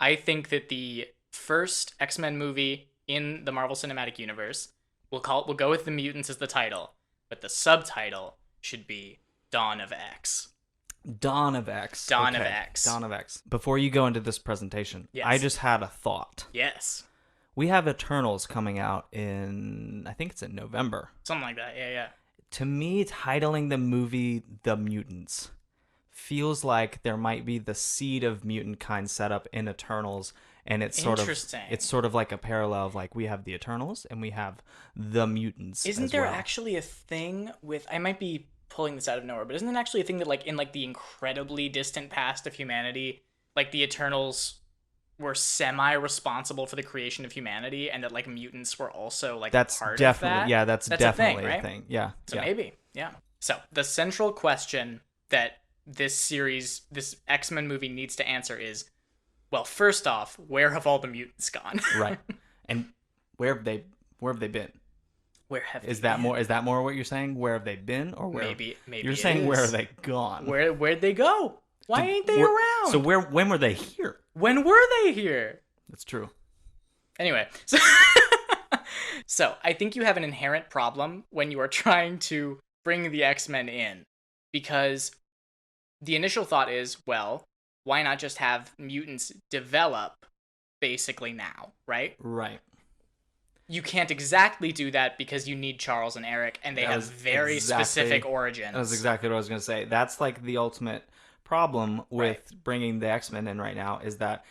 I think that the first X-Men movie in the Marvel Cinematic Universe, we'll go with the Mutants as the title, but the subtitle should be Dawn of X. Dawn of X. Dawn of Okay. X. Dawn of X. Before you go into this presentation, Yes. I just had a thought. Yes. We have Eternals coming out I think it's in November. Something like that. Yeah. To me, titling the movie The Mutants feels like there might be the seed of mutant kind set up in Eternals, and it's sort of like a parallel of like we have the Eternals and we have the Mutants. Isn't there actually a thing with, I might be pulling this out of nowhere, but isn't it actually a thing that like in like the incredibly distant past of humanity, like the Eternals were semi-responsible for the creation of humanity, and that like mutants were also like that's part definitely of that? yeah that's definitely a thing, right? a thing. Yeah. So yeah. maybe, yeah. So the central question that this X-Men movie needs to answer is, well, first off, where have all the mutants gone? Right. And where have they been? Where have Is they that been? more? Is that more what you're saying? Where have they been, or where? Maybe You're it saying where is. are they gone? Where'd they go? Why ain't they around? So when were they here? When were they here? That's true. Anyway, so I think you have an inherent problem when you are trying to bring the X-Men in, because the initial thought is, well, why not just have mutants develop basically now, right? Right. You can't exactly do that because you need Charles and Eric, and they have very specific origins. That was exactly what I was going to say. That's like the ultimate problem with bringing the X-Men in right now, is that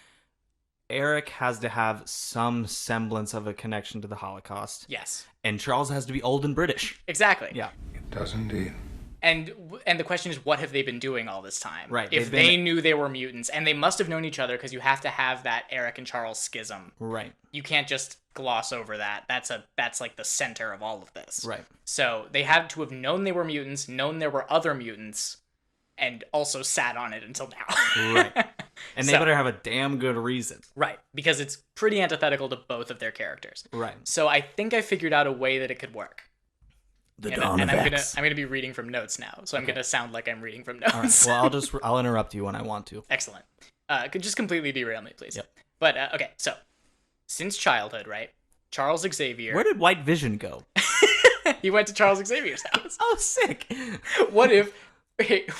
Eric has to have some semblance of a connection to the Holocaust. Yes. And Charles has to be old and British. Exactly. Yeah. It does indeed. And the question is, what have they been doing all this time? Right. If they knew they were mutants, and they must have known each other, because you have to have that Eric and Charles schism. Right. You can't just gloss over that. That's like the center of all of this. Right. So they had to have known they were mutants, known there were other mutants, and also sat on it until now. Right. And they better have a damn good reason. Right. Because it's pretty antithetical to both of their characters. Right. So I think I figured out a way that it could work. Dawn of X. I'm gonna be reading from notes now, so I'm gonna sound like I'm reading from notes. All right. Well, I'll interrupt you when I want to. Excellent. Could just completely derail me, please. Yep. But okay, so since childhood, right? Charles Xavier. Where did White Vision go? He went to Charles Xavier's house. Oh, sick. What if? Wait,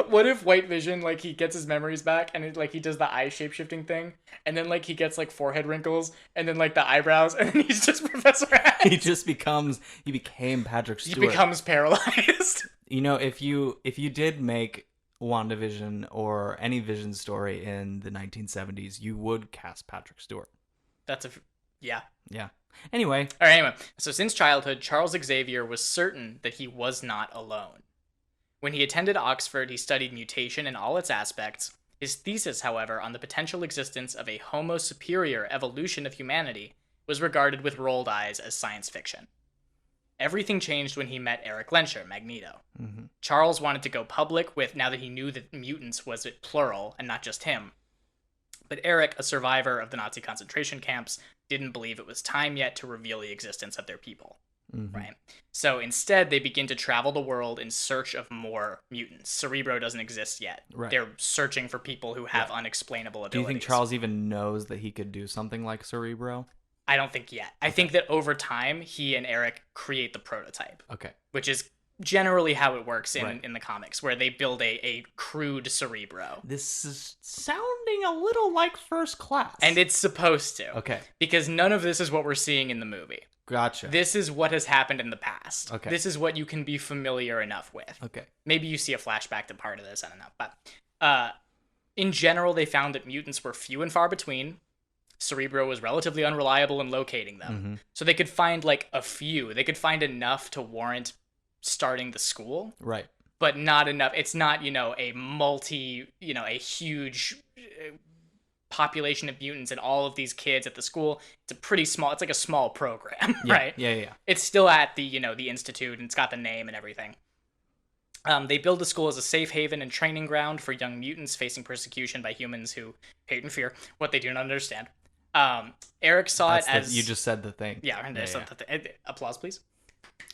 what if White Vision, like, he gets his memories back, and he does the eye shape-shifting thing, and then like he gets like forehead wrinkles, and then like the eyebrows, and then he's just Professor X. He became Patrick Stewart. He becomes paralyzed. You know, if you did make WandaVision or any Vision story in the 1970s, you would cast Patrick Stewart. Yeah. Yeah. Anyway. All right, anyway. So since childhood, Charles Xavier was certain that he was not alone. When he attended Oxford, he studied mutation in all its aspects. His thesis, however, on the potential existence of a Homo superior evolution of humanity was regarded with rolled eyes as science fiction. Everything changed when he met Eric Lenscher, Magneto. Mm-hmm. Charles wanted to go public with, now that he knew that mutants was plural and not just him. But Eric, a survivor of the Nazi concentration camps, didn't believe it was time yet to reveal the existence of their people. Mm-hmm. Right. So instead, they begin to travel the world in search of more mutants. Cerebro doesn't exist yet. Right. They're searching for people who have unexplainable abilities. Do you think Charles even knows that he could do something like Cerebro? I don't think yet. I think that over time, he and Eric create the prototype. Okay. Which is generally how it works in the comics, where they build a crude Cerebro. This is sounding a little like First Class. And it's supposed to. Okay. Because none of this is what we're seeing in the movie. Gotcha. This is what has happened in the past. Okay. This is what you can be familiar enough with. Okay. Maybe you see a flashback to part of this, I don't know. But in general, they found that mutants were few and far between. Cerebro was relatively unreliable in locating them. Mm-hmm. So they could find like a few. They could find enough to warrant starting the school. Right. But not enough. It's not, a huge population of mutants and all of these kids at the school. It's like a small program, Yeah. right? Yeah. It's still at the institute, and it's got the name and everything. They build the school as a safe haven and training ground for young mutants facing by humans who hate and fear what they do not understand. Eric saw it as... You just said the thing. Yeah. Applause, please.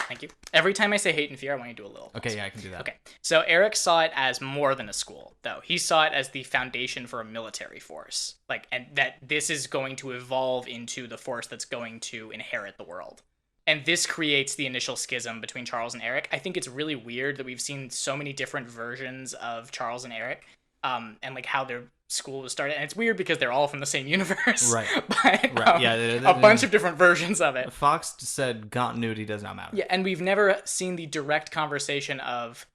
Thank you. Every time I say hate and fear, I want you to do a little. Okay, yeah, I can do that. Okay. So Eric saw it as more than a school, though. He saw it as the foundation for a military force. And that this is going to evolve into the force that's going to inherit the world. And this creates the initial schism between Charles and Eric. I think it's really weird that we've seen so many different versions of Charles and Eric, and like how their school was started. And it's weird because they're all from the same universe. Right. But, right. Yeah. A bunch of different versions of it. Fox said continuity does not matter. Yeah, and we've never seen the direct conversation of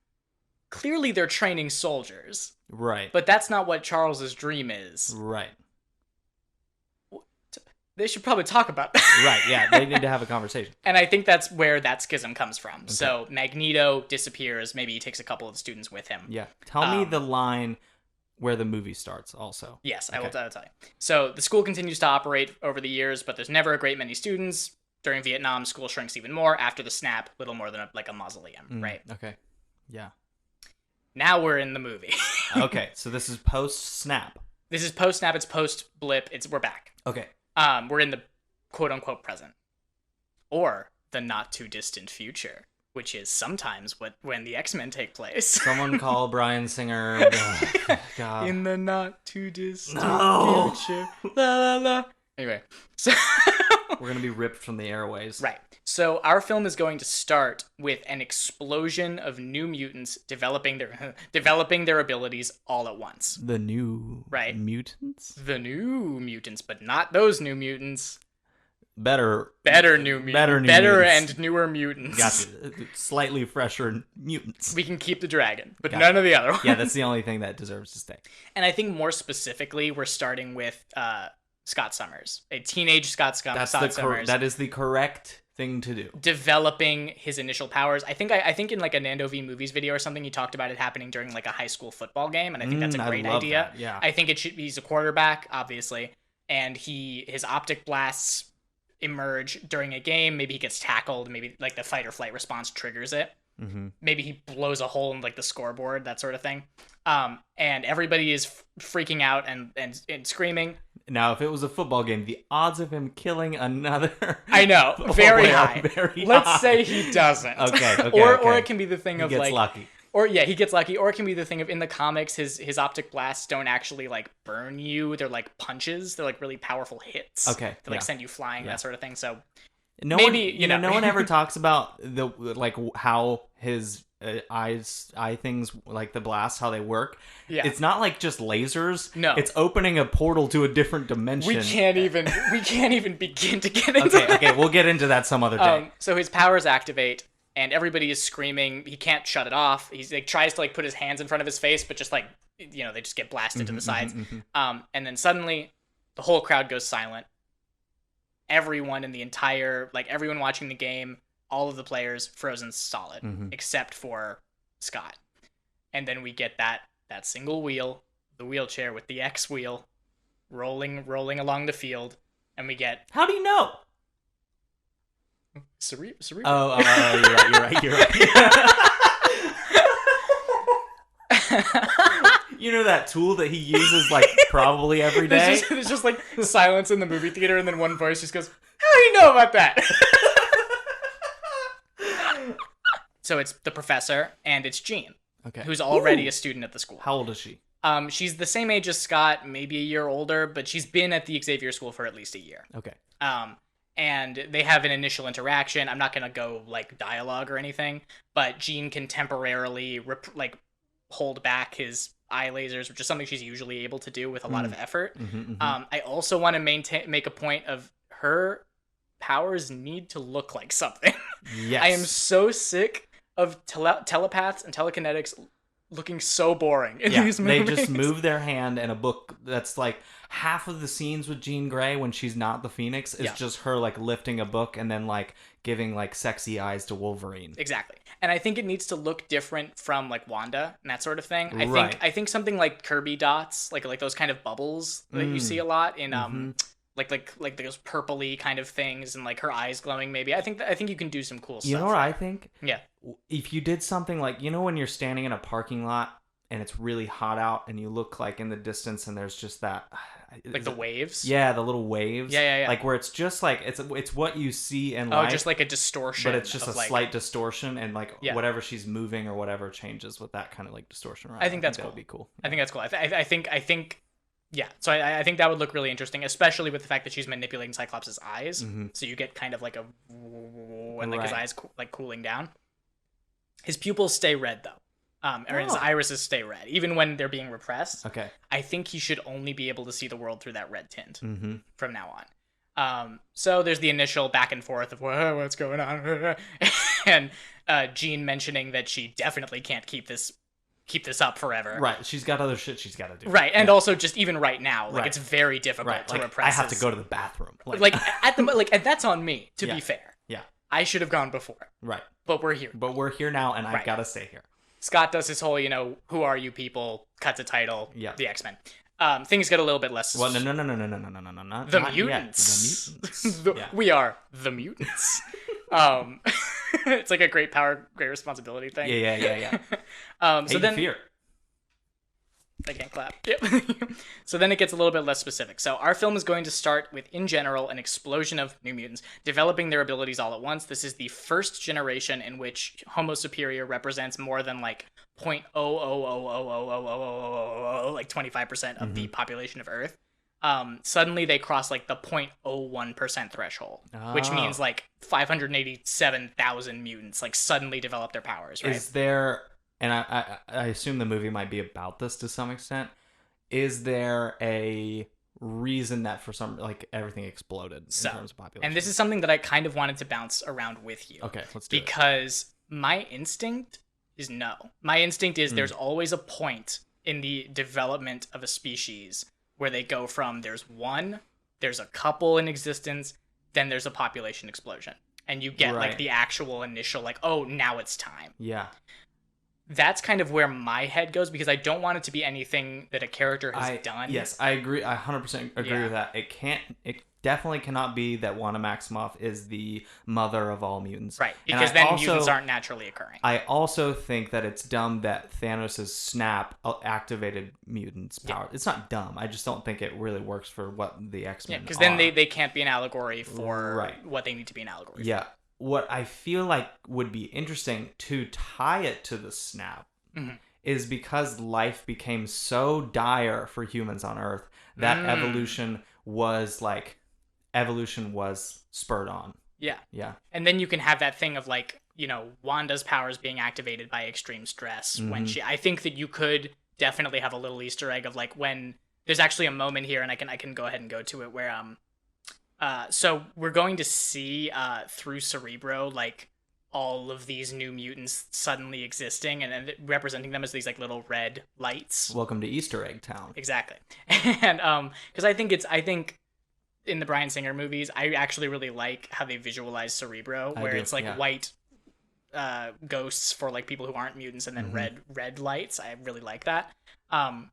clearly they're training soldiers. Right. But that's not what Charles's dream is. Right. They should probably talk about that. Right, yeah, they need to have a conversation. And I think that's where that schism comes from. Okay. So Magneto disappears. Maybe he takes a couple of students with him. Yeah. Tell me the line where the movie starts also. Yes, okay. I will tell you. So the school continues to operate over the years, but there's never a great many students. During Vietnam, school shrinks even more. After the snap, little more than a mausoleum, right? Okay, yeah. Now we're in the movie. Okay, so this is post-snap. This is post-snap. It's post-blip. We're back. Okay. We're in the quote-unquote present. Or the not-too-distant future, which is sometimes when the X-Men take place. Someone call Bryan Singer. God. In the not-too-distant future. La, la, la. Anyway, so... We're going to be ripped from the airways. Right. So our film is going to start with an explosion of new mutants developing their abilities all at once. The new mutants? The new mutants, but not those new mutants. Better new mutants. Better and newer mutants. Gotcha. Slightly fresher mutants. We can keep the dragon, but none of the other ones. Yeah, that's the only thing that deserves to stay. And I think more specifically, we're starting with Scott Summers, a teenage Scott Summers. That is the correct thing to do. Developing his initial powers. I think in like a Nando V Movies video or something, he talked about it happening during like a high school football game, and I think that's a great idea. That. Yeah. I think he's a quarterback, obviously, and his optic blasts emerge during a game. Maybe he gets tackled. Maybe like the fight or flight response triggers it. Mm-hmm. Maybe he blows a hole in like the scoreboard, that sort of thing. And everybody is freaking out and screaming. Now, if it was a football game, the odds of him killing another... I know, very high. Let's say he doesn't. Okay. Or it can be the thing of he gets lucky. Or yeah, he gets lucky. Or it can be the thing of in the comics, his optic blasts don't actually like burn you. They're like punches. They're like really powerful hits. Okay. They like send you flying, that sort of thing. So no one ever talks about the how his eye things, like the blasts, how they work. Yeah. It's not like just lasers. No. It's opening a portal to a different dimension. We can't even begin to get into that. Okay, we'll get into that some other day. So his powers activate and everybody is screaming. He can't shut it off. He's like tries to like put his hands in front of his face, but just like, they just get blasted to the sides. And then suddenly the whole crowd goes silent. Everyone in the entire, like everyone watching the game, all of the players frozen solid, except for Scott. And then we get that single wheel, the wheelchair with the X wheel, rolling along the field, and we get... How do you know? Cerebral. You're right. You know that tool that he uses like probably every day? There's just like silence in the movie theater, and then one voice just goes, how do you know about that? So it's the professor, and it's Jean, who's already a student at the school. How old is she? She's the same age as Scott, maybe a year older, but she's been at the Xavier School for at least a year. Okay. And they have an initial interaction. I'm not going to go, like, dialogue or anything, but Jean can temporarily, hold back his eye lasers, which is something she's usually able to do with a lot of effort. I also want to make a point of her powers need to look like something. Yes. I am so sick of telepaths and telekinetics looking so boring in these movies. They just move their hand, and a book that's like half of the scenes with Jean Grey when she's not the Phoenix is just her like lifting a book and then like giving like sexy eyes to Wolverine. Exactly. And I think it needs to look different from like Wanda and that sort of thing. I think something like Kirby dots, like those kind of bubbles that you see a lot in like those purpley kind of things, and like her eyes glowing maybe. I think you can do some cool stuff. You know what I think? Yeah. If you did something like, when you're standing in a parking lot and it's really hot out, and you look like in the distance, and there's just that like the waves. Yeah, the little waves. Yeah. Like where it's just like it's what you see in life. Oh, just like a distortion. But it's just a slight distortion, and like whatever she's moving or whatever changes with that kind of like distortion. Right? I think that's cool. That would be cool. I think that's cool. I think. Yeah, so I think that would look really interesting, especially with the fact that she's manipulating Cyclops' eyes. Mm-hmm. So you get kind of like and like his eyes like cooling down. His pupils stay red though, or his irises stay red even when they're being repressed. Okay. I think he should only be able to see the world through that red tint from now on. So there's the initial back and forth of what's going on, and Jean mentioning that she definitely can't keep this up forever. Right. She's got other shit she's got to do. Right. And also just even right now, like it's very difficult to repress. I have to go to the bathroom. And that's on me, to be fair. Yeah. I should have gone before. Right. But we're here. Now, and I've got to stay here. Scott does his whole, who are you people, cuts a title, the X-Men. Things get a little bit less... Well, no. The Mutants. The Mutants. We are the Mutants. It's like a great power, great responsibility thing. Yeah. So then fear. I can't clap. Yep. So then it gets a little bit less specific. So our film is going to start with, in general, an explosion of New Mutants developing their abilities all at once. This is the first generation in which Homo Superior represents more than like 0.0000000 like 25% of the population of Earth. Suddenly they cross like the 0.01% threshold, which means like 587,000 mutants like suddenly develop their powers, right? Is there, and I assume the movie might be about this to some extent, is there a reason that for some, like everything exploded in terms of population? And this is something that I kind of wanted to bounce around with you. Okay, let's do it. Because my instinct is no. My instinct is there's always a point in the development of a species where they go from there's a couple in existence, then there's a population explosion. And you get like the actual initial like, oh, now it's time. Yeah. That's kind of where my head goes because I don't want it to be anything that a character has done. Yes, I agree. I 100% agree with that. It definitely cannot be that Wanda Maximoff is the mother of all mutants. Right, because then mutants aren't naturally occurring. I also think that it's dumb that Thanos' snap activated mutants' power. It's not dumb. I just don't think it really works for what the X-Men are. Yeah, because then they can't be an allegory for what they need to be an allegory for. Yeah. What I feel like would be interesting to tie it to the snap is because life became so dire for humans on Earth that evolution was spurred on. Yeah. Yeah. And then you can have that thing of like, Wanda's powers being activated by extreme stress when I think that you could definitely have a little Easter egg of like when there's actually a moment here and I can go ahead and go to it where so we're going to see through Cerebro like all of these new mutants suddenly existing and representing them as these like little red lights. Welcome to Easter Egg Town. Exactly. And because I think in the Bryan Singer movies, I actually really like how they visualize Cerebro, where it's like white ghosts for like people who aren't mutants and then red lights. I really like that. And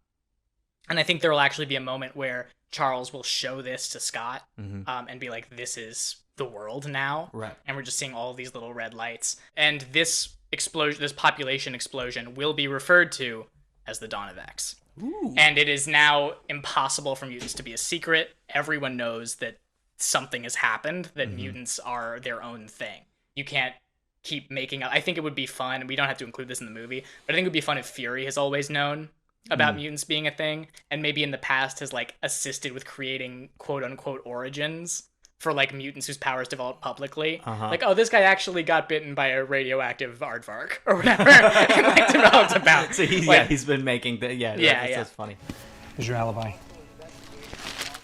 I think there will actually be a moment where Charles will show this to Scott and be like, this is the world now. Right. And we're just seeing all of these little red lights. And this explosion, this population explosion will be referred to as the Dawn of X. Ooh. And it is now impossible for mutants to be a secret. Everyone knows that something has happened, that mutants are their own thing. You can't keep making up. I think it would be fun, and we don't have to include this in the movie, but I think it would be fun if Fury has always known about mutants being a thing, and maybe in the past has like assisted with creating quote unquote origins for like mutants whose powers develop publicly. Like, oh, this guy actually got bitten by a radioactive aardvark or whatever, and like developed about. So he's been making that. That's funny. Who's your alibi?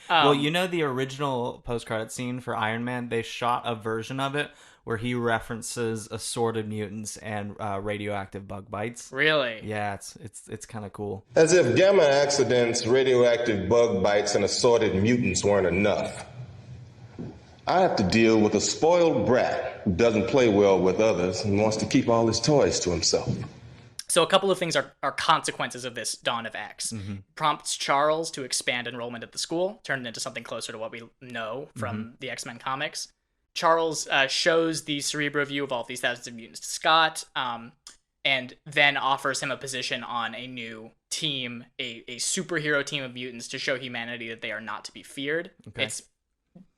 Well, the original post-credit scene for Iron Man, they shot a version of it where he references assorted mutants and radioactive bug bites. Really? Yeah, it's kind of cool. As if gamma accidents, radioactive bug bites, and assorted mutants weren't enough. I have to deal with a spoiled brat who doesn't play well with others and wants to keep all his toys to himself. So a couple of things are consequences of this Dawn of X. Prompts Charles to expand enrollment at the school, turn it into something closer to what we know from the X-Men comics. Charles shows the Cerebro view of all of these thousands of mutants to Scott, and then offers him a position on a new team, a superhero team of mutants to show humanity that they are not to be feared. Okay. It's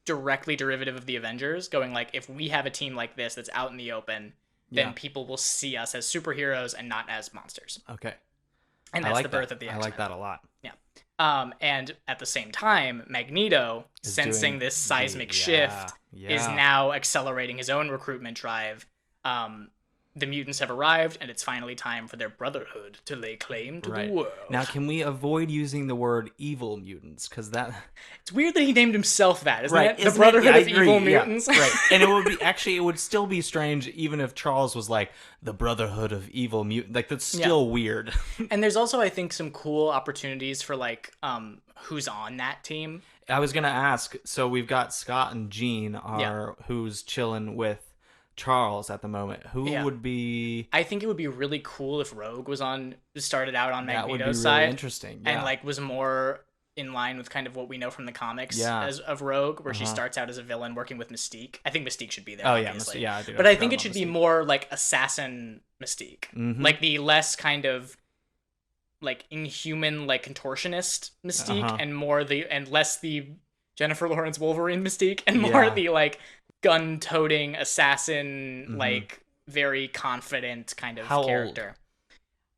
directly derivative of the Avengers, going like, if we have a team like this that's out in the open, then people will see us as superheroes and not as monsters. Okay. And that's the birth of the X-Men. I like that a lot. Yeah. And at the same time, Magneto, sensing this seismic shift, is now accelerating his own recruitment drive. The mutants have arrived, and it's finally time for their brotherhood to lay claim to the world. Now, can we avoid using the word evil mutants? Because that... It's weird that he named himself that, isn't it? The Brotherhood of Evil Mutants. Right. And it would be... Actually, it would still be strange even if Charles was like, the Brotherhood of Evil Mutants. Like, that's still weird. And there's also, I think, some cool opportunities for, like, who's on that team. I was going to ask, so we've got Scott and Jean who's chilling with Charles at the moment. Who would be... I think it would be really cool if Rogue started out on Magneto's side. That would be really interesting. And like was more in line with kind of what we know from the comics of Rogue, where she starts out as a villain working with Mystique. I think Mystique should be there. Obviously. I do. But I think it should be more like assassin Mystique. Mm-hmm. Like the less kind of like inhuman, like contortionist Mystique, and less the Jennifer Lawrence Wolverine Mystique, and more the like gun-toting assassin, like very confident kind of character.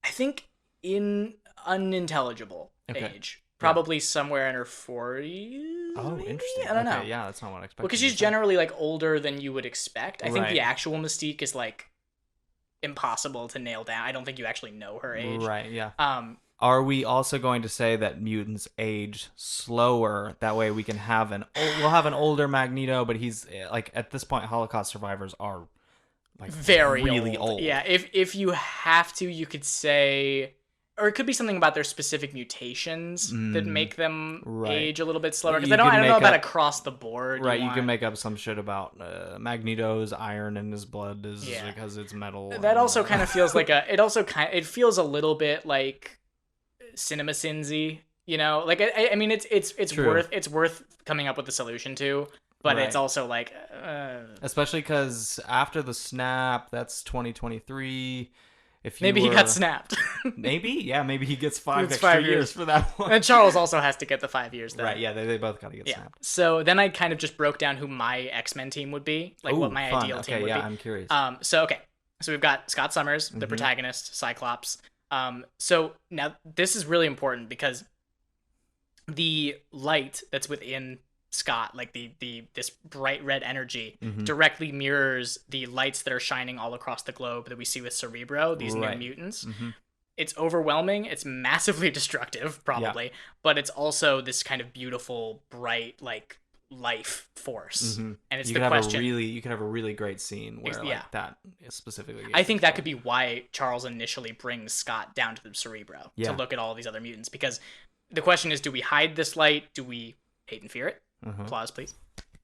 I think in unintelligible age, probably somewhere in her 40s. Oh, maybe? interesting. I don't know. Yeah, that's not what I expected. Because she's generally like older than you would expect. I think the actual Mystique is like impossible to nail down. I don't think you actually know her age. Right. Yeah. Are we also going to say that mutants age slower? That way we can have we'll have an older Magneto, but he's like at this point Holocaust survivors are like very really old. Yeah, if you have to, you could say, or it could be something about their specific mutations that make them age a little bit slower. Because I don't know about across the board. Right, you can make up some shit about Magneto's iron in his blood is because it's metal. That also kind of feels like it feels a little bit like Cinema Sinsy, you know, like I mean it's worth coming up with a solution to, but it's also like especially because after the snap, that's 2023. If maybe he got snapped, maybe he gets five extra years for that one, and Charles also has to get the 5 years then. Right? Yeah, they both got to get snapped. So then I kind of just broke down who my X-Men team would be, like what my ideal team would be. I'm curious. So we've got Scott Summers, the protagonist, Cyclops. So now this is really important because the light that's within Scott, like this bright red energy, directly mirrors the lights that are shining all across the globe that we see with Cerebro, these new mutants. It's overwhelming. It's massively destructive, probably, but it's also this kind of beautiful, bright, like life force. And it's the question. You could have a really great scene where that is specifically. I think that could be why Charles initially brings Scott down to the Cerebro to look at all these other mutants, because the question is, do we hide this light? Do we hate and fear it? Applause, please.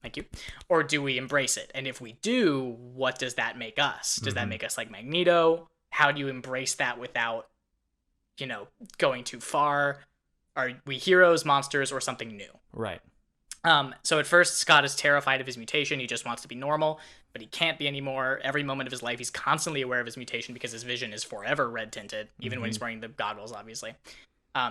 Thank you. Or do we embrace it? And if we do, what does that make us? Does that make us like Magneto? How do you embrace that without, going too far? Are we heroes, monsters, or something new? Right. So at first, Scott is terrified of his mutation. He just wants to be normal, but he can't be anymore. Every moment of his life, he's constantly aware of his mutation because his vision is forever red-tinted, even when he's wearing the goggles, obviously.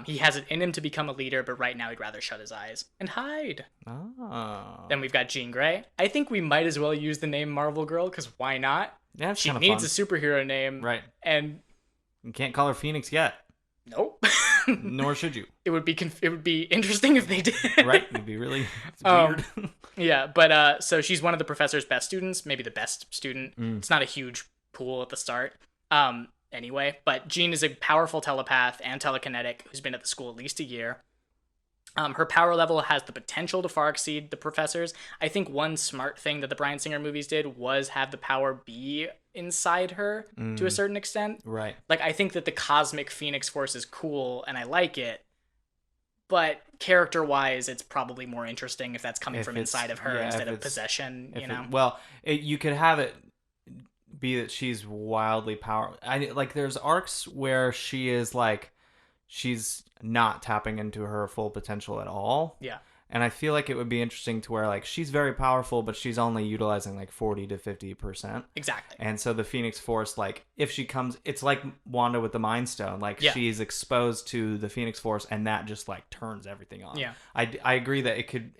He has it in him to become a leader, but right now he'd rather shut his eyes and hide. Oh. Then we've got Jean Grey. I think we might as well use the name Marvel Girl, because why not? Yeah, she needs a superhero name. Right. And you can't call her Phoenix yet. Nope. Nor should you. It would be interesting if they did. Right. It'd be really weird. Yeah, but so she's one of the professor's best students, maybe the best student. It's not a huge pool at the start. Anyway, but Jean is a powerful telepath and telekinetic who's been at the school at least a year. Her power level has the potential to far exceed the professor's. I think one smart thing that the Bryan Singer movies did was have the power be inside her to a certain extent. Right. Like, I think that the cosmic Phoenix Force is cool and I like it, but character-wise, it's probably more interesting if that's coming from inside of her instead of possession, you could have it be that she's wildly powerful. There's arcs where she is like, she's not tapping into her full potential at all. Yeah. And I feel like it would be interesting to where, like, she's very powerful, but she's only utilizing, like, 40 to 50%. Exactly. And so the Phoenix Force, like, if she comes... It's like Wanda with the Mind Stone. Like, she's exposed to the Phoenix Force, and that just, like, turns everything on. Yeah. I agree that it could...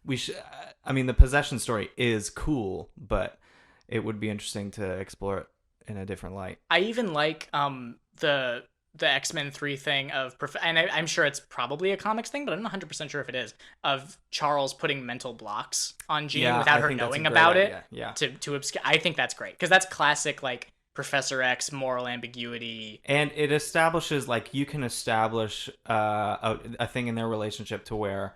We should... I mean, the possession story is cool, but it would be interesting to explore it in a different light. I even like the X-Men 3 thing of, and I'm sure it's probably a comics thing, but I'm not 100% sure if it is, of Charles putting mental blocks on Jean without her knowing about it. Yeah. To obscure. I think that's great, because that's classic, like, Professor X moral ambiguity. And it establishes, like, you can establish a thing in their relationship to where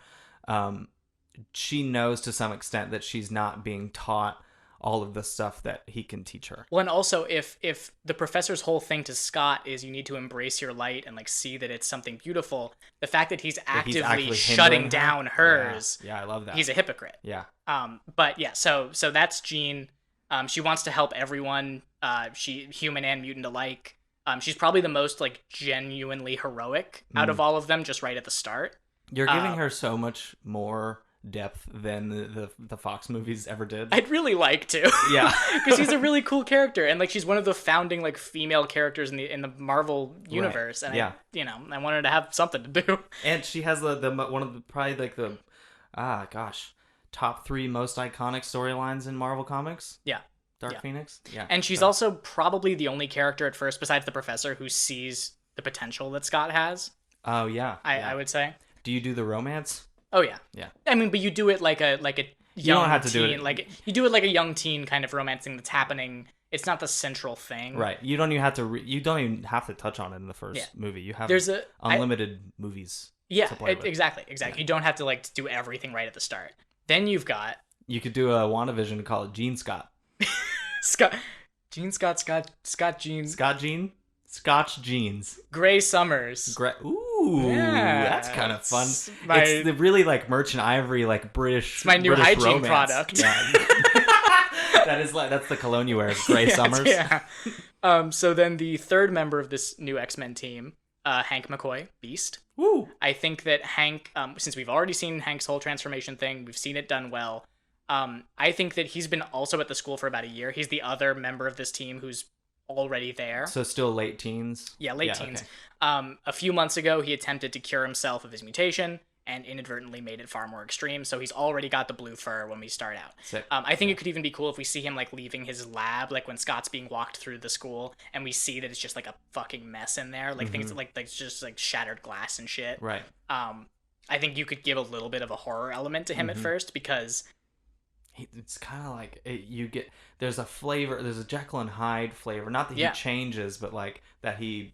she knows to some extent that she's not being taught all of the stuff that he can teach her. Well, and also if the professor's whole thing to Scott is you need to embrace your light and, like, see that it's something beautiful, the fact that he's actively shutting down hers, yeah, I love that. He's a hypocrite. Yeah. But yeah, so that's Jean. She wants to help everyone, she human and mutant alike. She's probably the most, like, genuinely heroic out of all of them, just right at the start. You're giving her so much more depth than the Fox movies ever did. I'd really like to. Yeah. Because she's a really cool character, and, like, she's one of the founding, like, female characters in the Marvel universe. Right. And I want her to have something to do. And she has the one of the probably, like, the top 3 most iconic storylines in Marvel Comics. Yeah. Dark Phoenix. Yeah. And she's also probably the only character at first, besides the Professor, who sees the potential that Scott has. Oh yeah. I would say. Do you do the romance? Oh yeah. Yeah. I mean, but you do it like a young you don't have to teen, do it. like you do it like a young teen kind of romancing that's happening. It's not the central thing. Right. You don't even have to. You don't even have to touch on it in the first movie. You have unlimited movies. Yeah. To play with. Exactly. Yeah. You don't have to, like, do everything right at the start. Then you've got. You could do a WandaVision and call it Jean Scott. Jean Scott Jean. Scott Jean. Scotch Jeans. Gray Summers. Ooh, yeah, that's kind of fun. It's the really, like, Merchant Ivory, like, British. It's my new British hygiene romance. product. Yeah. That's the cologne you wear. Gray Summers. Yeah. So then the third member of this new X-Men team, Hank McCoy, Beast. Woo. I think that Hank, since we've already seen Hank's whole transformation thing, we've seen it done well. I think that he's been also at the school for about a year. He's the other member of this team who's already there. So still late teens? Yeah, late teens. Okay. A few months ago, he attempted to cure himself of his mutation and inadvertently made it far more extreme. So he's already got the blue fur when we start out. Sick. I think it could even be cool if we see him, like, leaving his lab, like when Scott's being walked through the school and we see that it's just, like, a fucking mess in there. Like, things like just, like, shattered glass and shit. Right. I think you could give a little bit of a horror element to him at first, because it's kind of like there's a flavor, there's a Jekyll and Hyde flavor, not that he changes, but, like, that he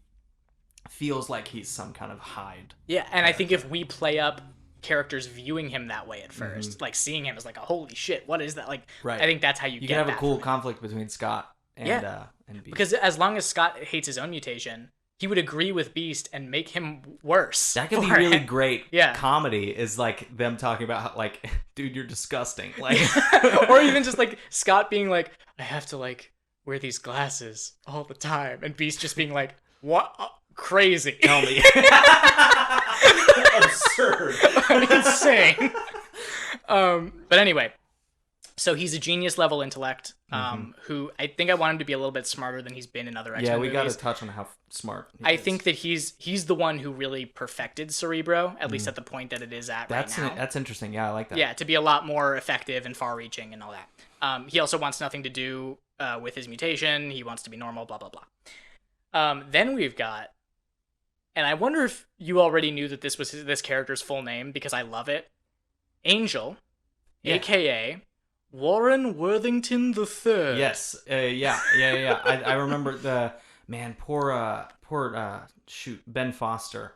feels like he's some kind of Hyde. Yeah, and I think if we play up characters viewing him that way at first, like, seeing him as, like, a holy shit, what is that? Like, I think that's how you get can have that a cool conflict between Scott and Beast. Because as long as Scott hates his own mutation, he would agree with Beast and make him worse. That could be really great comedy, is, like, them talking about how, like, dude, you're disgusting. Like, or even just, like, Scott being like, I have to, like, wear these glasses all the time. And Beast just being like, what? Crazy. Tell me. Absurd. Insane. But anyway, so he's a genius level intellect, who I think I want him to be a little bit smarter than he's been in other X-Men movies. Yeah, we got to touch on how smart he is. think that he's the one who really perfected Cerebro, at least at the point that it is at right now. That's interesting. Yeah, I like that. Yeah, to be a lot more effective and far-reaching and all that. He also wants nothing to do with his mutation. He wants to be normal, blah, blah, blah. Then we've got, and I wonder if you already knew that this was this character's full name, because I love it, Angel, a.k.a. Warren Worthington III. Yes. I remember poor Ben Foster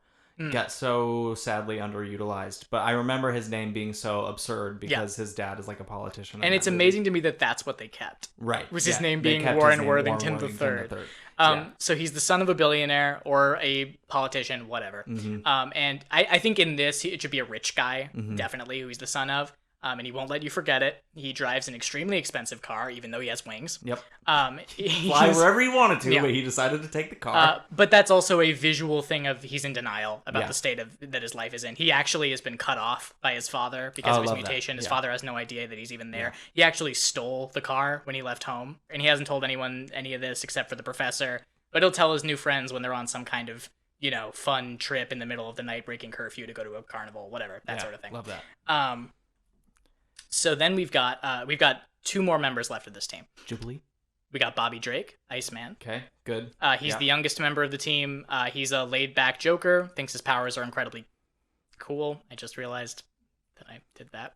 got so sadly underutilized, but I remember his name being so absurd because his dad is, like, a politician. And it's amazing to me that that's what they kept. Right. Was his name being Warren Worthington III. So he's the son of a billionaire or a politician, whatever. And I think in this, it should be a rich guy, definitely, who he's the son of. and he won't let you forget it. He drives an extremely expensive car, even though he has wings. Yep. Fly wherever he wanted to, but he decided to take the car. But that's also a visual thing of he's in denial about the state that his life is in. He actually has been cut off by his father because of his mutation. His father has no idea that he's even there. Yeah. He actually stole the car when he left home, and he hasn't told anyone any of this except for the professor. But he'll tell his new friends when they're on some kind of, fun trip in the middle of the night, breaking curfew to go to a carnival, whatever, that sort of thing. Love that. So then we've got 2 more members left of this team. Jubilee. We got Bobby Drake, Iceman. Okay, good. He's the youngest member of the team. He's a laid-back joker. Thinks his powers are incredibly cool. I just realized that I did that.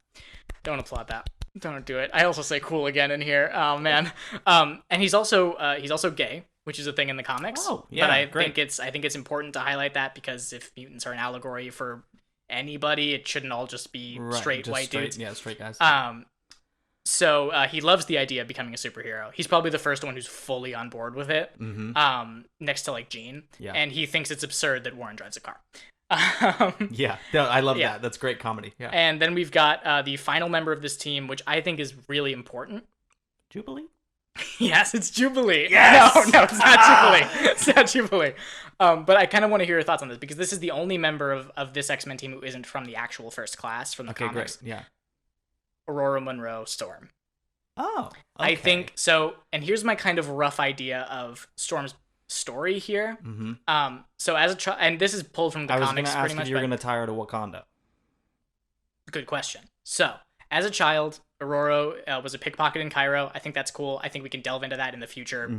Don't applaud that. Don't do it. I also say cool again in here. Oh man. And he's also gay, which is a thing in the comics. Oh, yeah. But I think it's important to highlight that because if mutants are an allegory for anybody, it shouldn't all just be straight white dudes. Yeah, straight guys. So he loves the idea of becoming a superhero. He's probably the first one who's fully on board with it. Mm-hmm. Next to like Jean. Yeah. And he thinks it's absurd that Warren drives a car. Yeah, no, I love that. That's great comedy. Yeah. And then we've got the final member of this team, which I think is really important. Jubilee? Yes, it's Jubilee. Yes! No, it's not Jubilee. It's not Jubilee. But I kind of want to hear your thoughts on this because this is the only member of this X-Men team who isn't from the actual first class from the comics. Great. Yeah. Aurora Monroe Storm. Oh, okay. I think so. And here's my kind of rough idea of Storm's story here. Mm-hmm. So as a child, and this is pulled from the comics pretty much. I was going to ask if you're going to tie her to Wakanda. Good question. So as a child, Aurora was a pickpocket in Cairo. I think that's cool. I think we can delve into that in the future.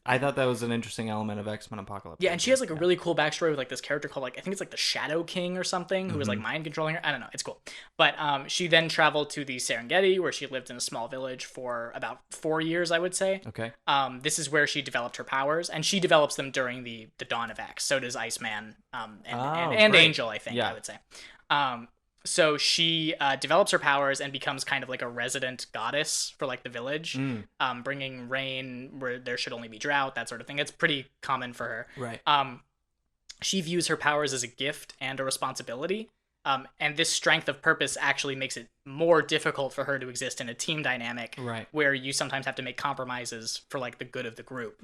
I thought that was an interesting element of X-Men Apocalypse. Yeah, and she has like a really cool backstory with like this character called I think it's like the Shadow King or something, who was like mind controlling her. I don't know. It's cool. But she then traveled to the Serengeti where she lived in a small village for about 4 years, I would say. Okay. This is where she developed her powers, and she develops them during the dawn of X. So does Iceman and Angel, I think, I would say. So she develops her powers and becomes kind of like a resident goddess for like the village, bringing rain where there should only be drought, that sort of thing. It's pretty common for her. Right. She views her powers as a gift and a responsibility. And this strength of purpose actually makes it more difficult for her to exist in a team dynamic, right, where you sometimes have to make compromises for like the good of the group.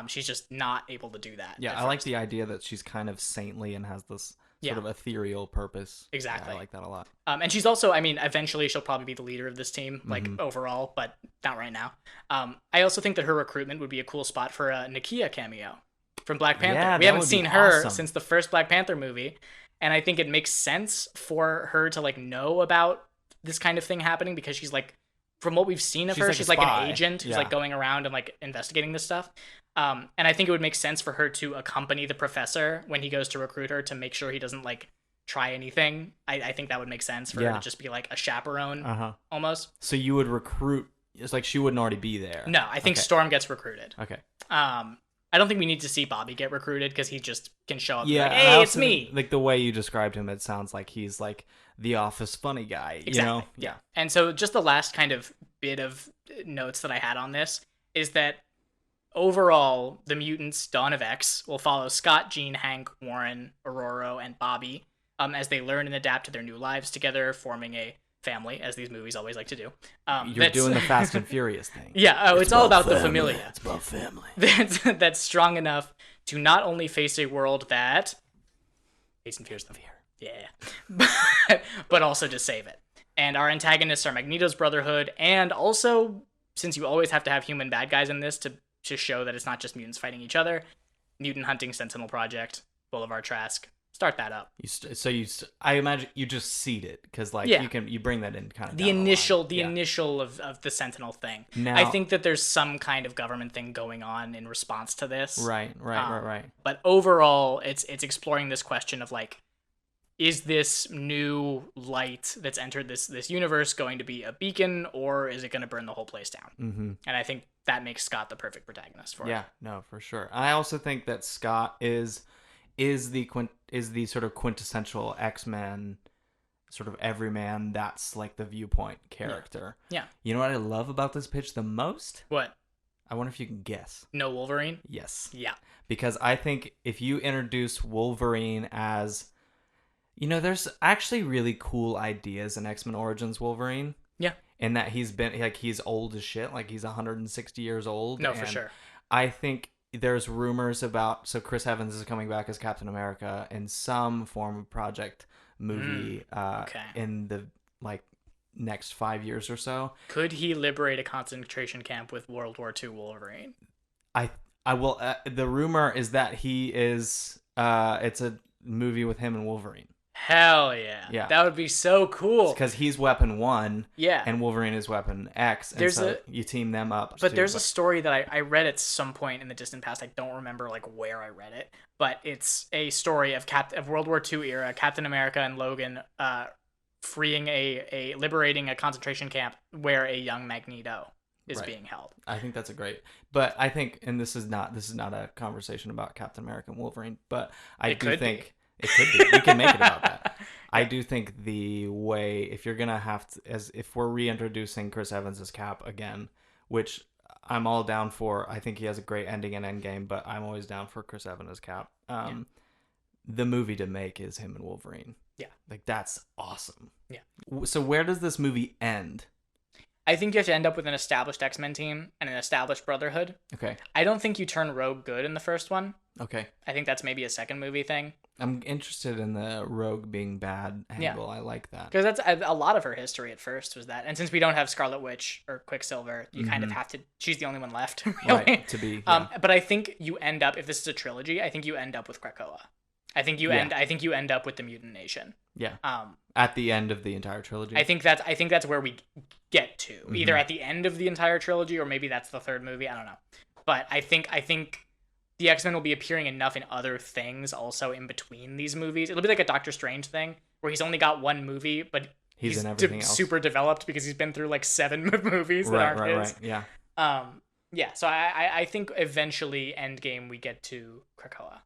She's just not able to do that. Yeah, I like the idea that she's kind of saintly and has this sort of ethereal purpose. Exactly. Yeah, I like that a lot. And she's also, I mean, eventually she'll probably be the leader of this team, like overall, but not right now. I also think that her recruitment would be a cool spot for a Nakia cameo from Black Panther. Yeah, we haven't seen her since the first Black Panther movie. And I think it makes sense for her to like know about this kind of thing happening because she's like, from what we've seen of her, she's like an agent who's like going around and like investigating this stuff. And I think it would make sense for her to accompany the professor when he goes to recruit her to make sure he doesn't like try anything. I think that would make sense for her to just be like a chaperone almost. So you would recruit, it's like she wouldn't already be there. No, I think Storm gets recruited. Okay. I don't think we need to see Bobby get recruited because he just can show up and be like, and hey, it's me. Like the way you described him, it sounds like he's like the office funny guy, exactly. You know? Yeah. And so just the last kind of bit of notes that I had on this is that overall, the Mutants Dawn of X will follow Scott, Jean, Hank, Warren, Aurora, and Bobby as they learn and adapt to their new lives together, forming a family, as these movies always like to do. You're doing the Fast and Furious thing. Yeah, it's all about the familia. It's about family. That's strong enough to not only face a world that Jason fears the fear. Yeah. but also to save it. And our antagonists are Magneto's Brotherhood, and also, since you always have to have human bad guys in this to show that it's not just mutants fighting each other, Mutant Hunting Sentinel Project, Boulevard Trask. Start that up. I imagine you just seed it because like you bring that in kind of the initial of the Sentinel thing. Now, I think that there's some kind of government thing going on in response to this. Right. But overall, it's exploring this question of like, is this new light that's entered this universe going to be a beacon, or is it going to burn the whole place down? And I think that makes Scott the perfect protagonist for it. Yeah, no, for sure. I also think that Scott is the sort of quintessential X-Men, sort of everyman. That's like the viewpoint character. Yeah. You know what I love about this pitch the most? What? I wonder if you can guess. No Wolverine? Yes. Yeah. Because I think if you introduce Wolverine as, There's actually really cool ideas in X-Men Origins Wolverine. Yeah. And that he's old as shit, like he's 160 years old. No, for sure. I think there's rumors so Chris Evans is coming back as Captain America in some form of project movie in the next 5 years or so. Could he liberate a concentration camp with World War II Wolverine? I will. The rumor is that he is. It's a movie with him and Wolverine. Hell yeah. Yeah. That would be so cool. Because he's Weapon 1. Yeah. And Wolverine is Weapon X. And you team them up. But there's a story that I read at some point in the distant past. I don't remember where I read it. But it's a story of World War II era, Captain America and Logan freeing liberating a concentration camp where a young Magneto is being held. I think that's but I think, and this is not a conversation about Captain America and Wolverine, but I do think it could be. We can make it about that. I do think the way, if you're gonna have to, if we're reintroducing Chris Evans as Cap again, which I'm all down for. I think he has a great ending in Endgame, but I'm always down for Chris Evans as Cap. The movie to make is him and Wolverine. Yeah, that's awesome. Yeah. So where does this movie end? I think you have to end up with an established X-Men team and an established Brotherhood. Okay. I don't think you turn Rogue good in the first one. Okay. I think that's maybe a second movie thing. I'm interested in the Rogue being bad angle. Yeah. I like that. Because that's a lot of her history at first was that. And since we don't have Scarlet Witch or Quicksilver, you kind of have to... She's the only one left, really. Right, to be... Yeah. But I think you end up... If this is a trilogy, I think you end up with Krakoa. I think you end up with the Mutant Nation. Yeah. At the end of the entire trilogy. I think that's where we get to. Either at the end of the entire trilogy or maybe that's the third movie. I don't know. But I think the X-Men will be appearing enough in other things also in between these movies. It'll be like a Doctor Strange thing where he's only got one movie, but he's in everything else. Super developed because he's been through 7 movies that aren't his. Right. Yeah. Yeah. So I think eventually Endgame we get to Krakoa.